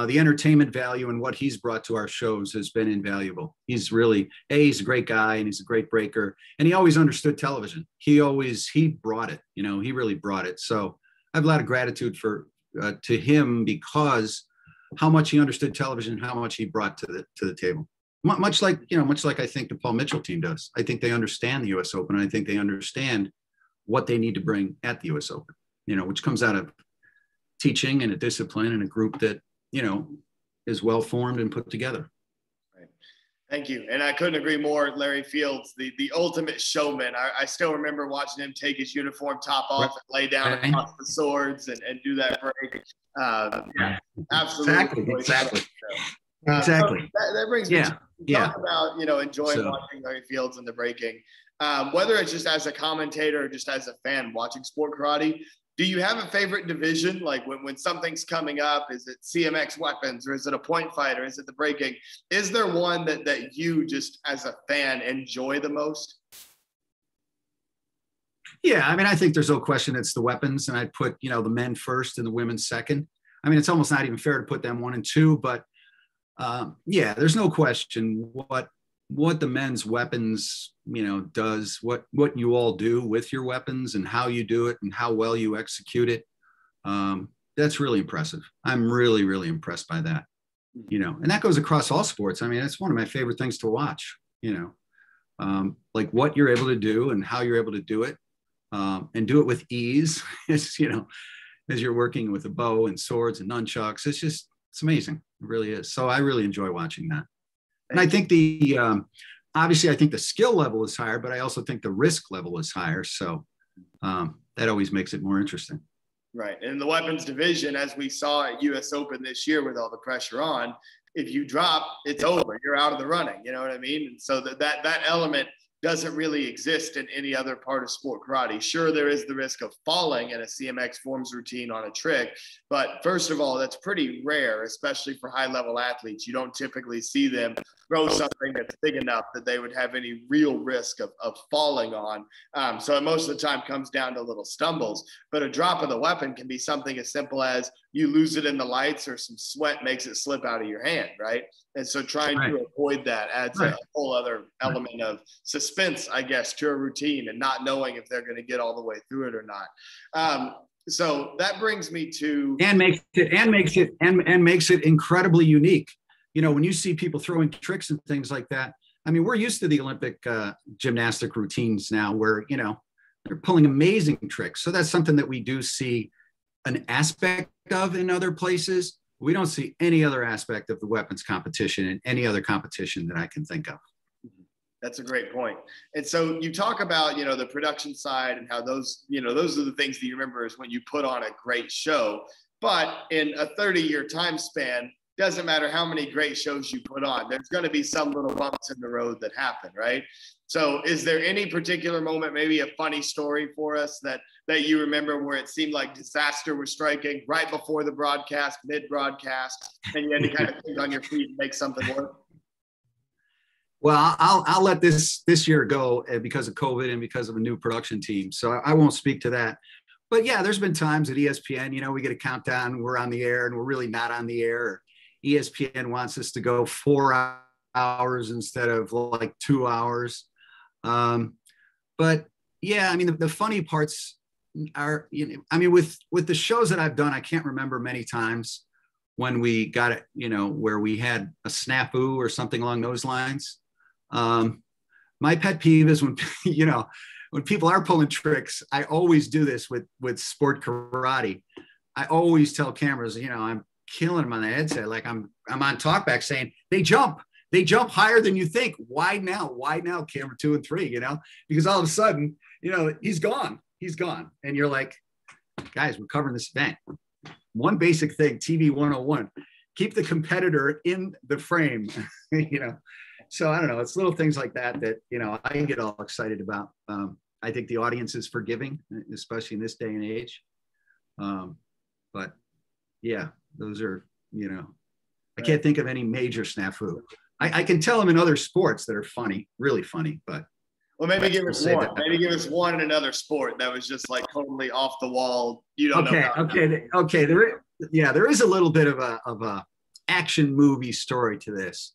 Speaker 2: the entertainment value and what he's brought to our shows has been invaluable. He's really, he's a great guy, and he's a great breaker, and he always understood television. He brought it, you know, he really brought it. So I have a lot of gratitude to him, because how much he understood television, how much he brought to the table. Much like I think the Paul Mitchell team does. I think they understand the US Open. And I think they understand what they need to bring at the US Open, you know, which comes out of teaching and a discipline and a group that, you know, is well formed and put together.
Speaker 1: Right. Thank you. And I couldn't agree more. Larry Fields, the ultimate showman. I still remember watching him take his uniform top off and lay down across the swords and do that break. Yeah, absolutely.
Speaker 2: Exactly.
Speaker 1: So that brings me to talk about, you know, enjoying watching Larry Fields and the breaking. Whether it's just as a commentator or just as a fan watching sport karate, do you have a favorite division? Like when something's coming up, is it CMX weapons, or is it a point fight, or is it the breaking? Is there one that you just as a fan enjoy the most?
Speaker 2: Yeah, I mean, I think there's no question it's the weapons, and I'd put, you know, the men first and the women second. I mean, it's almost not even fair to put them 1 and 2, but yeah, there's no question what what the men's weapons, does, what you all do with your weapons and how you do it and how well you execute it. That's really impressive. I'm really, really impressed by that, and that goes across all sports. I mean, it's one of my favorite things to watch, like what you're able to do and how you're able to do it, and do it with ease. It's, as you're working with a bow and swords and nunchucks, it's amazing. It really is. So I really enjoy watching that. And I think obviously I think the skill level is higher, but I also think the risk level is higher. So that always makes it more interesting.
Speaker 1: Right. And in the weapons division, as we saw at US Open this year with all the pressure on, if you drop, it's over. You're out of the running. You know what I mean? And so that element doesn't really exist in any other part of sport karate. Sure, there is the risk of falling in a CMX forms routine on a trick, but first of all, that's pretty rare, especially for high-level athletes. You don't typically see them throw something that's big enough that they would have any real risk of falling on. So most of the time comes down to little stumbles, but a drop of the weapon can be something as simple as you lose it in the lights or some sweat makes it slip out of your hand, right? And so trying to avoid that adds a whole other element of suspense, I guess, to a routine and not knowing if they're going to get all the way through it or not. So that brings me to
Speaker 2: and makes it incredibly unique. When you see people throwing tricks and things like that, I mean, we're used to the Olympic gymnastic routines now where, they're pulling amazing tricks. So that's something that we do see an aspect of in other places. We don't see any other aspect of the weapons competition in any other competition that I can think of.
Speaker 1: That's a great point. And so you talk about, the production side and how those are the things that you remember is when you put on a great show. But in a 30-year time span, doesn't matter how many great shows you put on, there's going to be some little bumps in the road that happen, right? So is there any particular moment, maybe a funny story for us that you remember where it seemed like disaster was striking right before the broadcast, mid-broadcast, and you had to kind of think on your feet and make something work?
Speaker 2: Well, I'll let this year go because of COVID and because of a new production team. So I won't speak to that. But yeah, there's been times at ESPN, we get a countdown, we're on the air and we're really not on the air. ESPN wants us to go 4 hours instead of like 2 hours. But yeah, I mean, the funny parts are, with the shows that I've done, I can't remember many times when we got it, where we had a snafu or something along those lines. My pet peeve is when, when people are pulling tricks. I always do this with sport karate. I always tell cameras, I'm killing them on the headset. Like I'm on talkback saying they jump higher than you think. Why now, camera 2 and 3, because all of a sudden, he's gone. And you're like, guys, we're covering this event. One basic thing, TV 101, keep the competitor in the frame, So I don't know. It's little things like that, I get all excited about. I think the audience is forgiving, especially in this day and age. But yeah, those are, I can't think of any major snafu. I can tell them in other sports that are funny, really funny, but.
Speaker 1: Well, maybe give us one. Maybe give us one in another sport that was just like totally off the wall. You don't know.
Speaker 2: Okay. There is a little bit of a action movie story to this.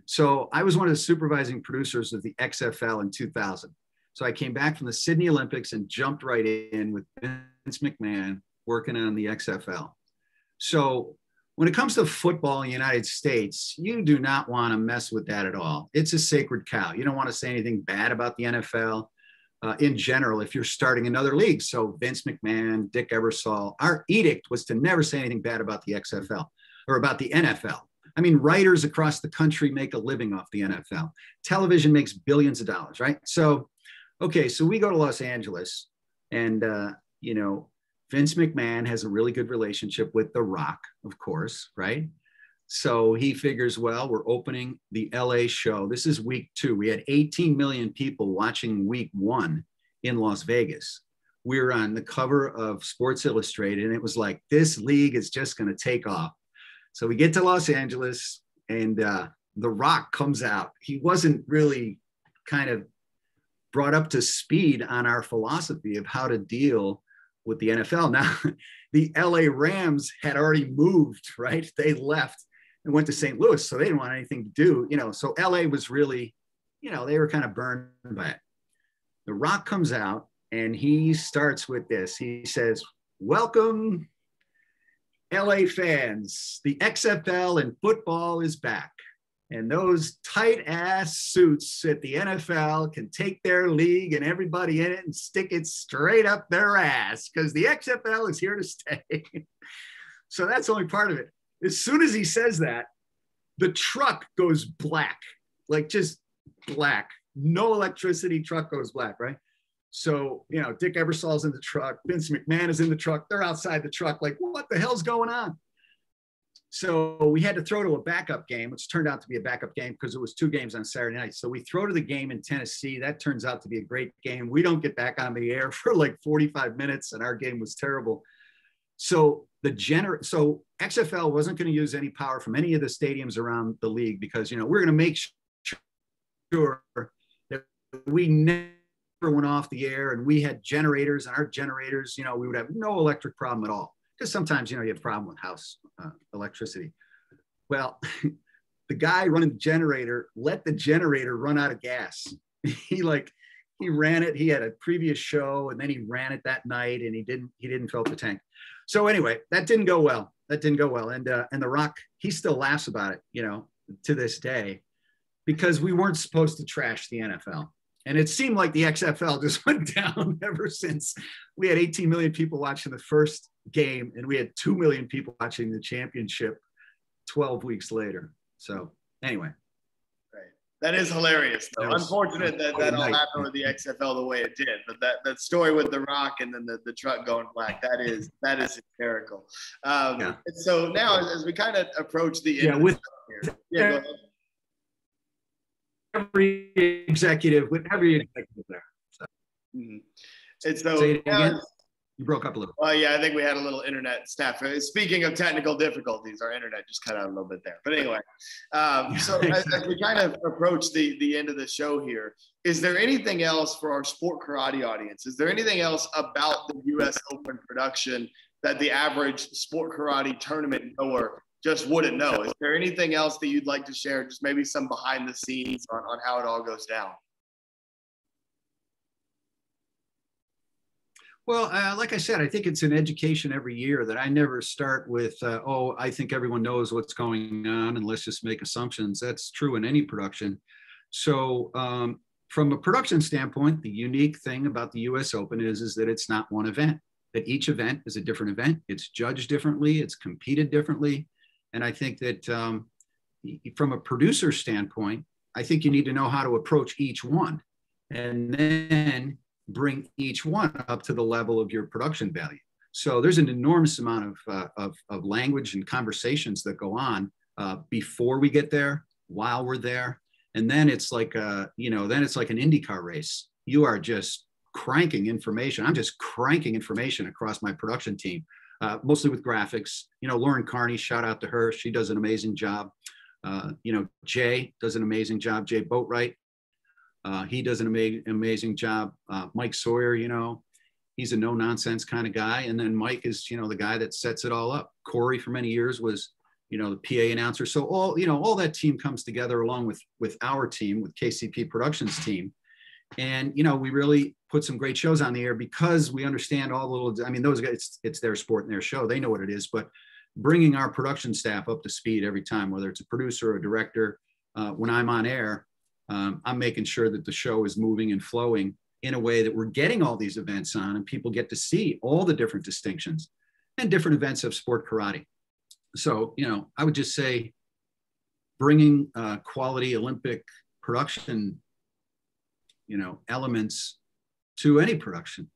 Speaker 2: So I was one of the supervising producers of the XFL in 2000. So I came back from the Sydney Olympics and jumped right in with Vince McMahon working on the XFL. So when it comes to football in the United States, you do not want to mess with that at all. It's a sacred cow. You don't want to say anything bad about the NFL in general if you're starting another league. So Vince McMahon, Dick Ebersol, our edict was to never say anything bad about the XFL or about the NFL. I mean, writers across the country make a living off the NFL. Television makes billions of dollars, right? So, okay, so we go to Los Angeles and, Vince McMahon has a really good relationship with The Rock, of course, right? So he figures, well, we're opening the LA show. This is week 2. We had 18 million people watching week 1 in Las Vegas. We were on the cover of Sports Illustrated, and it was like, this league is just going to take off. So we get to Los Angeles, and The Rock comes out. He wasn't really kind of brought up to speed on our philosophy of how to deal with the NFL. Now, the LA Rams had already moved, right? They left and went to St. Louis, so they didn't want anything to do, So LA was really they were kind of burned by it. The Rock comes out and he starts with this. He says, "Welcome, LA fans. The XFL and football is back. And those tight ass suits at the NFL can take their league and everybody in it and stick it straight up their ass because the XFL is here to stay." So that's only part of it. As soon as he says that, the truck goes black, like just black. No electricity, truck goes black, right? So, Dick Ebersol's in the truck. Vince McMahon is in the truck. They're outside the truck like, what the hell's going on? So we had to throw to a backup game, which turned out to be a backup game because it was 2 games on Saturday night. So we throw to the game in Tennessee. That turns out to be a great game. We don't get back on the air for like 45 minutes, and our game was terrible. So so XFL wasn't going to use any power from any of the stadiums around the league because, we're going to make sure that we never went off the air, and we had generators, and our generators, we would have no electric problem at all. Because sometimes, you have a problem with house electricity. Well, the guy running the generator let the generator run out of gas. He ran it. He had a previous show, and then he ran it that night, and he didn't fill up the tank. So anyway, that didn't go well. And The Rock, he still laughs about it, to this day, because we weren't supposed to trash the NFL. And it seemed like the XFL just went down ever since. We had 18 million people watching the first game, and we had 2 million people watching the championship 12 weeks later. So anyway.
Speaker 1: Right. That is hilarious, though. Unfortunate that all happened with the XFL the way it did. But that story with The Rock and then the truck going black, that is hysterical. So now as we kind of approach the end of here. Yeah, go ahead.
Speaker 2: Every executive there. So.
Speaker 1: Mm-hmm. And so
Speaker 2: say it again. You broke up a little.
Speaker 1: Well, yeah, I think we had a little internet staff. Speaking of technical difficulties, our internet just cut out a little bit there. But anyway, so as we kind of approach the end of the show here, is there anything else for our sport karate audience? Is there anything else about the U.S. Open production that the average sport karate tournament goer just wouldn't know? Is there anything else that you'd like to share? Just maybe some behind the scenes on how it all goes down.
Speaker 2: Well, like I said, I think it's an education every year that I never start with, I think everyone knows what's going on and let's just make assumptions. That's true in any production. So from a production standpoint, the unique thing about the US Open is that it's not one event, that each event is a different event. It's judged differently, it's competed differently. And I think that from a producer standpoint, I think you need to know how to approach each one and then bring each one up to the level of your production value. So there's an enormous amount of language and conversations that go on before we get there, while we're there. And then it's like, then it's like an IndyCar race. You are just cranking information. I'm just cranking information across my production team, mostly with graphics. Lauren Carney, shout out to her. She does an amazing job. Jay does an amazing job. Jay Boatwright. He does an amazing job. Mike Sawyer, he's a no nonsense kind of guy. And then Mike is, the guy that sets it all up. Corey for many years was, the PA announcer. So all that team comes together along with our team, with KCP Productions team. And, we really put some great shows on the air because we understand all the little, those guys, it's their sport and their show. They know what it is, but bringing our production staff up to speed every time, whether it's a producer or a director, when I'm on air, I'm making sure that the show is moving and flowing in a way that we're getting all these events on and people get to see all the different distinctions and different events of sport karate. So, I would just say bringing quality Olympic production, elements to any production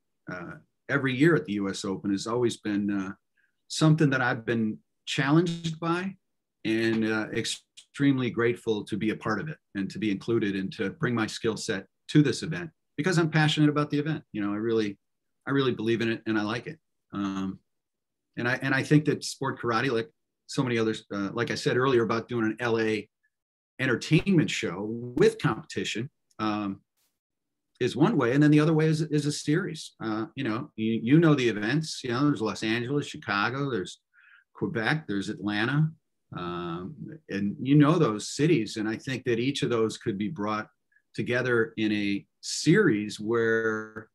Speaker 2: every year at the US Open has always been something that I've been challenged by and extremely grateful to be a part of it and to be included and to bring my skill set to this event because I'm passionate about the event. I really believe in it and I like it. And I think that sport karate, like so many others, like I said earlier about doing an LA entertainment show with competition, is one way. And then the other way is a series. You know the events, there's Los Angeles, Chicago, there's Quebec, there's Atlanta, and those cities. And I think that each of those could be brought together in a series where,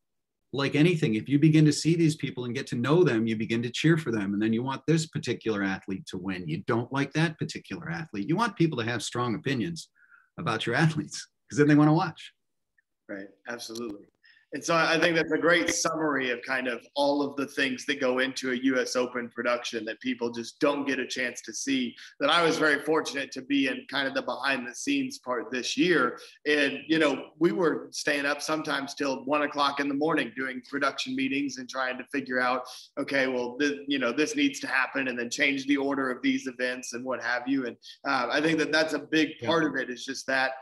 Speaker 2: like anything, if you begin to see these people and get to know them, you begin to cheer for them. And then you want this particular athlete to win. You don't like that particular athlete. You want people to have strong opinions about your athletes because then they want to watch.
Speaker 1: Right. Absolutely. And so I think that's a great summary of kind of all of the things that go into a US Open production that people just don't get a chance to see, that I was very fortunate to be in kind of the behind the scenes part this year. And, you know, we were staying up sometimes till 1 o'clock in the morning doing production meetings and trying to figure out, okay, well, this needs to happen, and then change the order of these events and what have you. And I think that that's a big part of it, is just that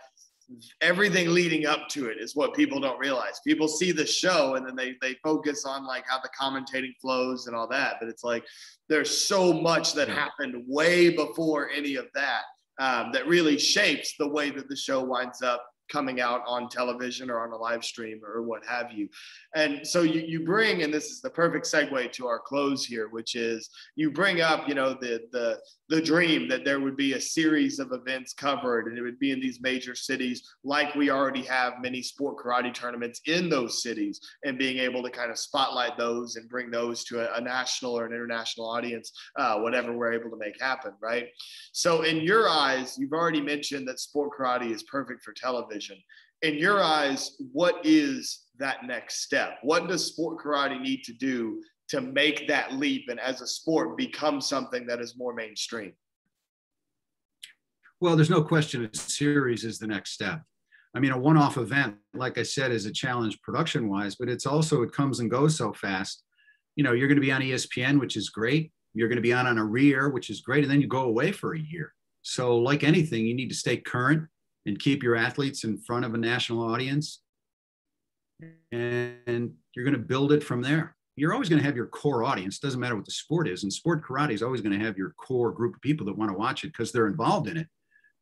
Speaker 1: everything leading up to it is what people don't realize. People see the show and then they focus on like how the commentating flows and all that, but it's like there's so much that happened way before any of that, that really shapes the way that the show winds up coming out on television or on a live stream or what have you. And so you bring, and this is the perfect segue to our close here, which is you bring up, you know, the dream that there would be a series of events covered, and it would be in these major cities, like we already have many sport karate tournaments in those cities, and being able to kind of spotlight those and bring those to a national or an international audience, whatever we're able to make happen, right? So in your eyes, you've already mentioned that sport karate is perfect for television. In your eyes, what is that next step? What does sport karate need to do to make that leap and as a sport become something that is more mainstream?
Speaker 2: Well, there's no question a series is the next step. I mean, a one-off event, like I said, is a challenge production-wise, but it's also, it comes and goes so fast. You know, you're going to be on ESPN, which is great. You're going to be on a rear, which is great. And then you go away for a year. So like anything, you need to stay current and keep your athletes in front of a national audience. And you're going to build it from there. You're always going to have your core audience. Doesn't matter what the sport is. And sport karate is always going to have your core group of people that want to watch it because they're involved in it.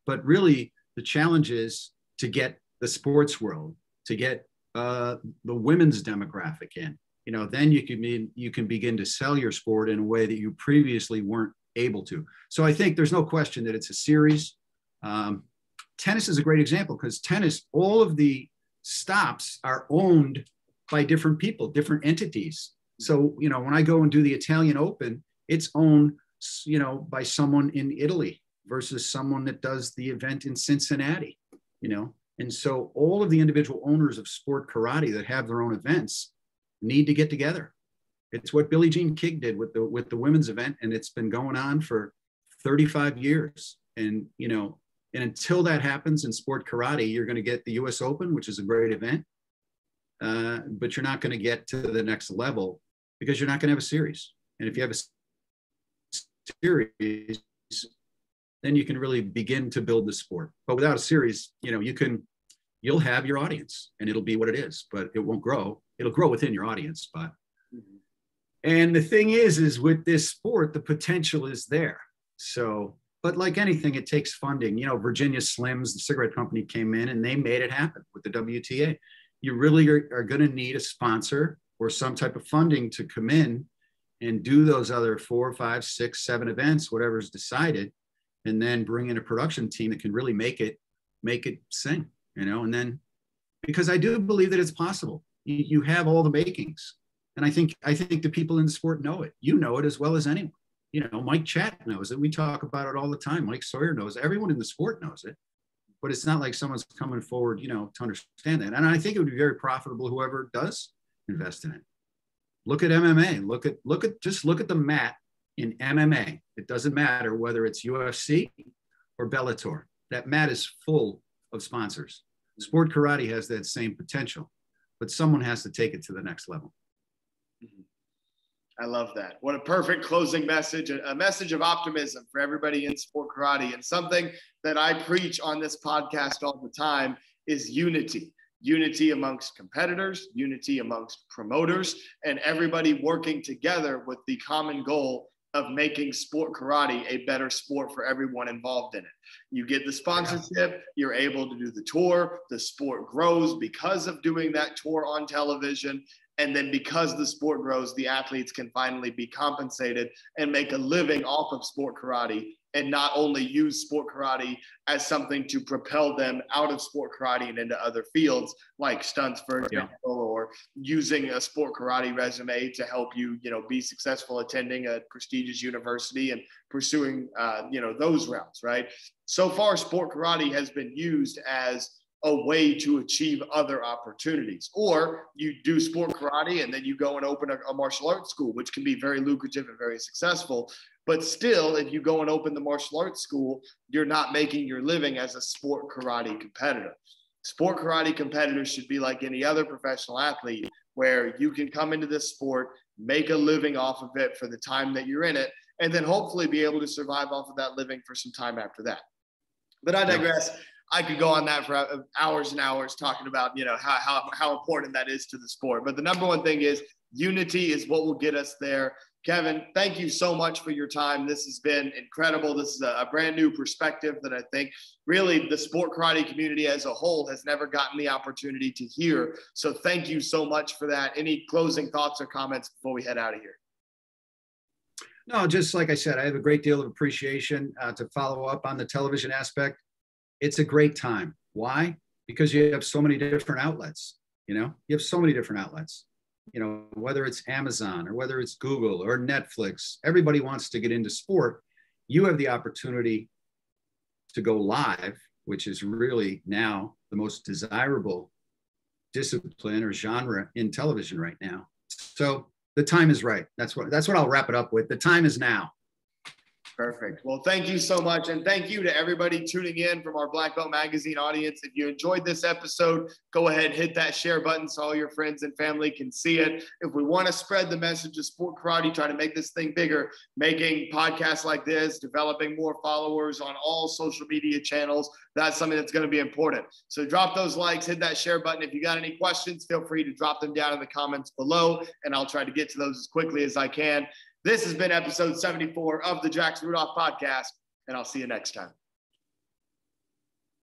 Speaker 2: But really, the challenge is to get the sports world, to get the women's demographic in. You know, then you can begin to sell your sport in a way that you previously weren't able to. So I think there's no question that it's a series. Tennis is a great example because tennis, all of the stops are owned by different people, different entities. So, you know, when I go and do the Italian Open, it's owned, you know, by someone in Italy versus someone that does the event in Cincinnati, you know. And so all of the individual owners of sport karate that have their own events need to get together. It's what Billie Jean King did with the women's event, and it's been going on for 35 years. And, you know, and until that happens in sport karate, you're going to get the US Open, which is a great event, but you're not going to get to the next level because you're not going to have a series. And if you have a series, then you can really begin to build the sport. But without a series, you know, you'll have your audience and it'll be what it is, but it won't grow. It'll grow within your audience. But, and the thing is with this sport, the potential is there. So, but like anything, it takes funding. You know, Virginia Slims, the cigarette company, came in and they made it happen with the WTA. You really are going to need a sponsor or some type of funding to come in and do those other 4, 5, 6, 7 events, whatever's decided, and then bring in a production team that can really make it sing, you know. And then, because I do believe that it's possible. You have all the makings, and I think the people in the sport know it. You know it as well as anyone. You know, Mike Chat knows it. We talk about it all the time. Mike Sawyer knows it. Everyone in the sport knows it. But it's not like someone's coming forward, you know, to understand that. And I think it would be very profitable, whoever does invest in it. Look at MMA. Look at the mat in MMA. It doesn't matter whether it's UFC or Bellator. That mat is full of sponsors. Sport karate has that same potential, but someone has to take it to the next level.
Speaker 1: I love that. What a perfect closing message, a message of optimism for everybody in sport karate. And something that I preach on this podcast all the time is unity. Unity amongst competitors, unity amongst promoters, and everybody working together with the common goal of making sport karate a better sport for everyone involved in it. You get the sponsorship, you're able to do the tour, the sport grows because of doing that tour on television. And then because the sport grows, the athletes can finally be compensated and make a living off of sport karate and not only use sport karate as something to propel them out of sport karate and into other fields like stunts, for example, or using a sport karate resume to help you, be successful attending a prestigious university and pursuing, those routes, right? So far, sport karate has been used as a way to achieve other opportunities. Or you do sport karate and then you go and open a martial arts school, which can be very lucrative and very successful. But still, if you go and open the martial arts school, you're not making your living as a sport karate competitor. Sport karate competitors should be like any other professional athlete, where you can come into this sport, make a living off of it for the time that you're in it, and then hopefully be able to survive off of that living for some time after that. But I digress. I could go on that for hours and hours talking about, how important that is to the sport. But the number one thing is unity is what will get us there. Kevin, thank you so much for your time. This has been incredible. This is a brand new perspective that I think really the sport karate community as a whole has never gotten the opportunity to hear. So thank you so much for that. Any closing thoughts or comments before we head out of here?
Speaker 2: No, just like I said, I have a great deal of appreciation to follow up on the television aspect. It's a great time. Why? Because you have so many different outlets. You have so many different outlets. Whether it's Amazon or whether it's Google or Netflix, everybody wants to get into sport. You have the opportunity to go live, which is really now the most desirable discipline or genre in television right now. So the time is right. That's what I'll wrap it up with. The time is now.
Speaker 1: Perfect. Well, thank you so much. And thank you to everybody tuning in from our Black Belt Magazine audience. If you enjoyed this episode, go ahead and hit that share button so all your friends and family can see it. If we want to spread the message of sport karate, try to make this thing bigger, making podcasts like this, developing more followers on all social media channels, that's something that's going to be important. So drop those likes, hit that share button. If you got any questions, feel free to drop them down in the comments below, and I'll try to get to those as quickly as I can. This has been episode 74 of the Jackson Rudolph podcast, and I'll see you next time.